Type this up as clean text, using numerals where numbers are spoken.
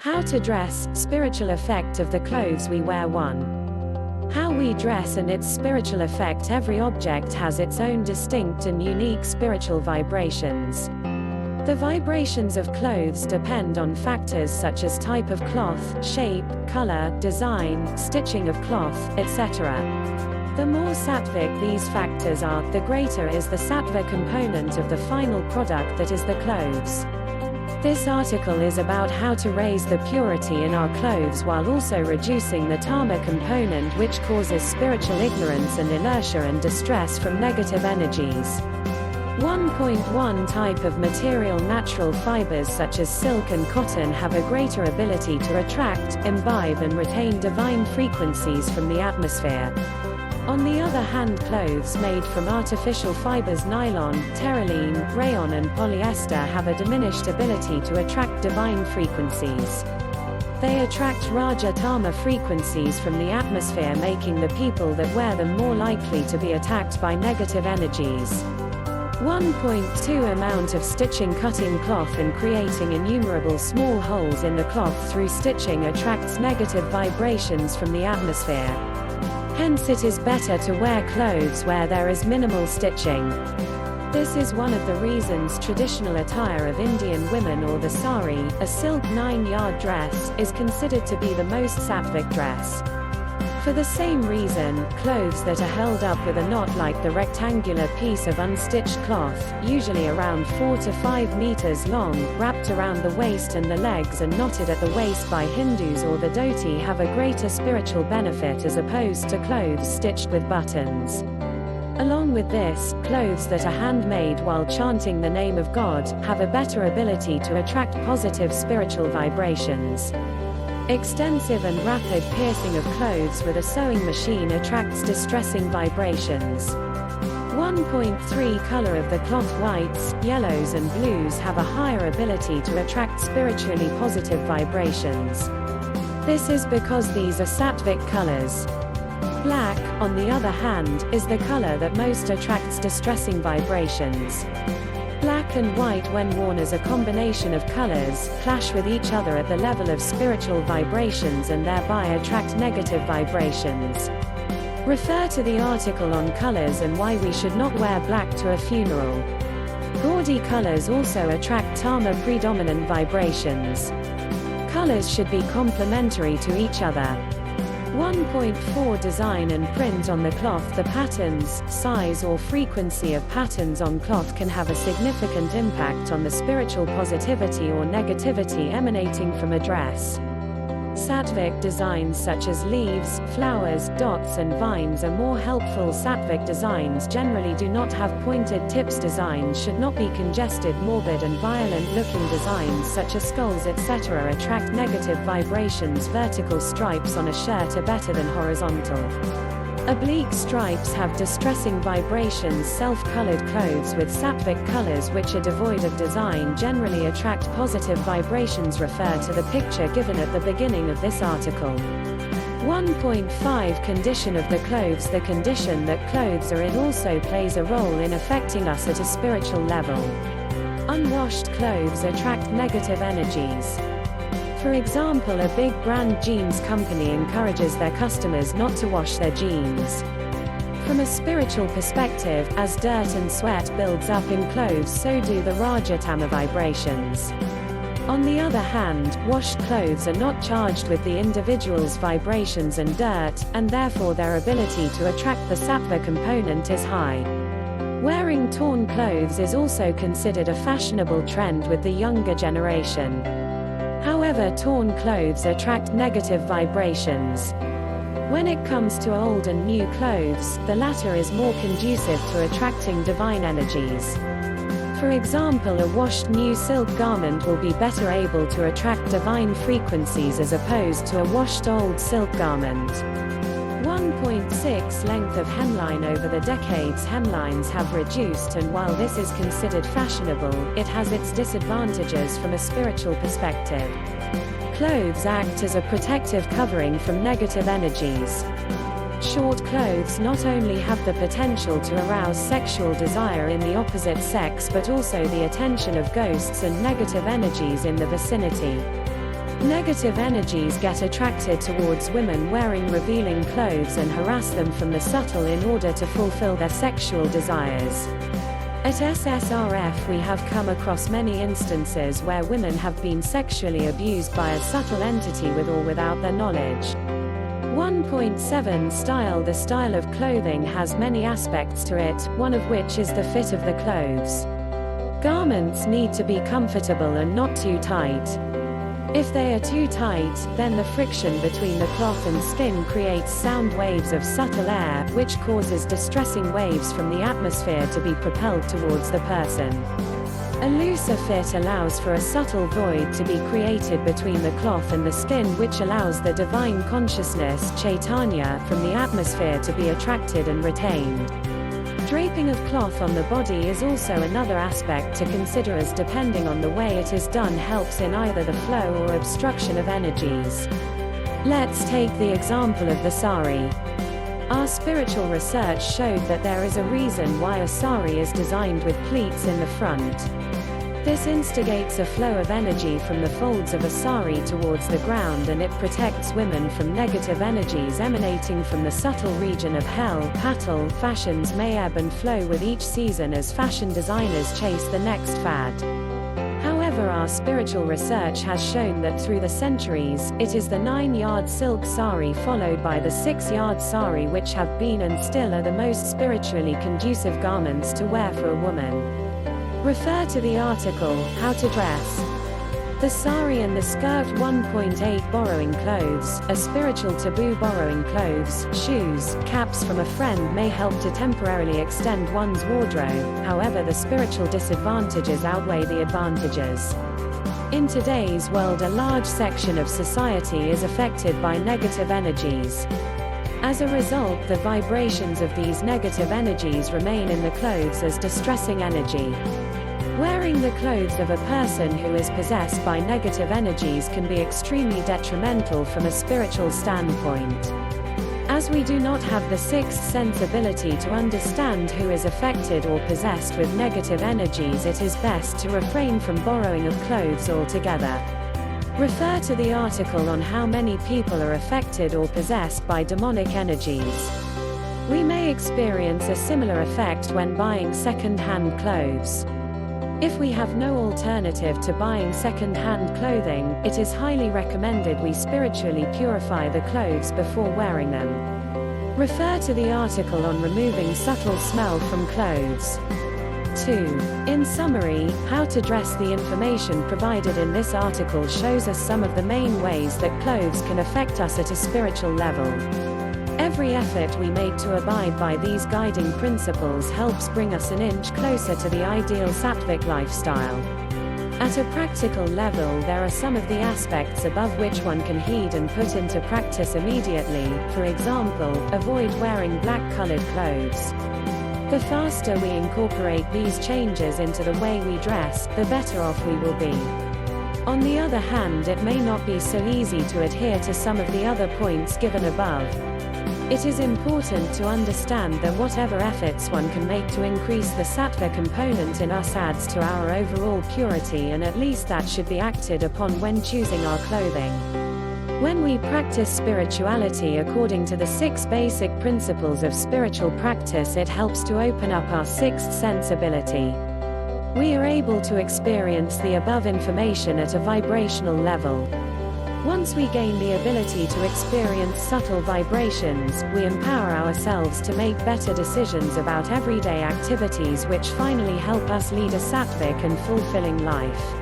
How to dress, spiritual effect of the clothes we wear. 1. How we dress and its spiritual effect. Every object has its own distinct and unique spiritual vibrations. The vibrations of clothes depend on factors such as type of cloth, shape, color, design, stitching of cloth, etc. The more sattvic these factors are, the greater is the sattva component of the final product that is the clothes. This article is about how to raise the purity in our clothes while also reducing the tama component, which causes spiritual ignorance and inertia and distress from negative energies. 1.1 Type of material. Natural fibers such as silk and cotton have a greater ability to attract, imbibe and retain divine frequencies from the atmosphere. On the other hand, clothes made from artificial fibers, nylon, terylene, rayon and polyester have a diminished ability to attract divine frequencies. They attract Raja Tama frequencies from the atmosphere, making the people that wear them more likely to be attacked by negative energies. 1.2 Amount of stitching. Cutting cloth and creating innumerable small holes in the cloth through stitching attracts negative vibrations from the atmosphere. Hence it is better to wear clothes where there is minimal stitching. This is one of the reasons traditional attire of Indian women, or the sari, a silk 9-yard dress, is considered to be the most sattvic dress. For the same reason, clothes that are held up with a knot, like the rectangular piece of unstitched cloth, usually around 4 to 5 meters long, wrapped around the waist and the legs and knotted at the waist by Hindus or the dhoti, have a greater spiritual benefit as opposed to clothes stitched with buttons. Along with this, clothes that are handmade while chanting the name of God have a better ability to attract positive spiritual vibrations. Extensive and rapid piercing of clothes with a sewing machine attracts distressing vibrations. 1.3 Color of the cloth. Whites, yellows and blues have a higher ability to attract spiritually positive vibrations. This is because these are sattvic colors. Black, on the other hand, is the color that most attracts distressing vibrations. Black and white, when worn as a combination of colors, clash with each other at the level of spiritual vibrations and thereby attract negative vibrations. Refer to the article on colors and why we should not wear black to a funeral. Gaudy colors also attract tama predominant vibrations. Colors should be complementary to each other. 1.4 Design and print on the cloth. The patterns, size or frequency of patterns on cloth can have a significant impact on the spiritual positivity or negativity emanating from a dress. Sattvic designs such as leaves, flowers, dots and vines are more helpful. Sattvic designs generally do not have pointed tips. Designs should not be congested. Morbid and violent looking designs such as skulls etc. attract negative vibrations. Vertical stripes on a shirt are better than horizontal. Oblique stripes have distressing vibrations. Self-colored clothes with sattvic colors which are devoid of design generally attract positive vibrations. Refer to the picture given at the beginning of this article. 1.5 Condition of the clothes. The condition that clothes are in also plays a role in affecting us at a spiritual level. Unwashed clothes attract negative energies. For example, a big brand jeans company encourages their customers not to wash their jeans. From a spiritual perspective, as dirt and sweat builds up in clothes, so do the Rajatama vibrations. On the other hand, washed clothes are not charged with the individual's vibrations and dirt, and therefore their ability to attract the sattva component is high. Wearing torn clothes is also considered a fashionable trend with the younger generation. However, torn clothes attract negative vibrations. When it comes to old and new clothes, the latter is more conducive to attracting divine energies. For example, a washed new silk garment will be better able to attract divine frequencies as opposed to a washed old silk garment. 1.6 Length of hemline. Over the decades, hemlines have reduced, and while this is considered fashionable, it has its disadvantages from a spiritual perspective. Clothes act as a protective covering from negative energies. Short clothes not only have the potential to arouse sexual desire in the opposite sex but also the attention of ghosts and negative energies in the vicinity. Negative energies get attracted towards women wearing revealing clothes and harass them from the subtle in order to fulfill their sexual desires. At SSRF we have come across many instances where women have been sexually abused by a subtle entity with or without their knowledge. 1.7 Style. The style of clothing has many aspects to it, one of which is the fit of the clothes. Garments need to be comfortable and not too tight. If they are too tight, then the friction between the cloth and skin creates sound waves of subtle air, which causes distressing waves from the atmosphere to be propelled towards the person. A looser fit allows for a subtle void to be created between the cloth and the skin, which allows the divine consciousness, Chaitanya, from the atmosphere to be attracted and retained. Draping of cloth on the body is also another aspect to consider, as depending on the way it is done helps in either the flow or obstruction of energies. Let's take the example of the sari. Our spiritual research showed that there is a reason why a sari is designed with pleats in the front. This instigates a flow of energy from the folds of a sari towards the ground, and it protects women from negative energies emanating from the subtle region of hell. Patel. Fashions may ebb and flow with each season as fashion designers chase the next fad. However, our spiritual research has shown that through the centuries, it is the 9-yard silk sari followed by the 6-yard sari which have been and still are the most spiritually conducive garments to wear for a woman. Refer to the article, How to Dress. The sari and the skirt. 1.8 Borrowing clothes. A spiritual taboo. Borrowing clothes, shoes, caps from a friend may help to temporarily extend one's wardrobe, however the spiritual disadvantages outweigh the advantages. In today's world, a large section of society is affected by negative energies. As a result, the vibrations of these negative energies remain in the clothes as distressing energy. Wearing the clothes of a person who is possessed by negative energies can be extremely detrimental from a spiritual standpoint. As we do not have the sixth sense ability to understand who is affected or possessed with negative energies, it is best to refrain from borrowing of clothes altogether. Refer to the article on how many people are affected or possessed by demonic energies. We may experience a similar effect when buying second-hand clothes. If we have no alternative to buying second-hand clothing, it is highly recommended we spiritually purify the clothes before wearing them. Refer to the article on removing subtle smell from clothes. 2. In summary, how to dress. The information provided in this article shows us some of the main ways that clothes can affect us at a spiritual level. Every effort we make to abide by these guiding principles helps bring us an inch closer to the ideal sattvic lifestyle. At a practical level, there are some of the aspects above which one can heed and put into practice immediately. For example, avoid wearing black-colored clothes. The faster we incorporate these changes into the way we dress, the better off we will be. On the other hand, it may not be so easy to adhere to some of the other points given above. It is important to understand that whatever efforts one can make to increase the sattva component in us adds to our overall purity, and at least that should be acted upon when choosing our clothing. When we practice spirituality according to the 6 basic principles of spiritual practice, it helps to open up our sixth sense ability. We are able to experience the above information at a vibrational level. Once we gain the ability to experience subtle vibrations, we empower ourselves to make better decisions about everyday activities, which finally help us lead a sattvic and fulfilling life.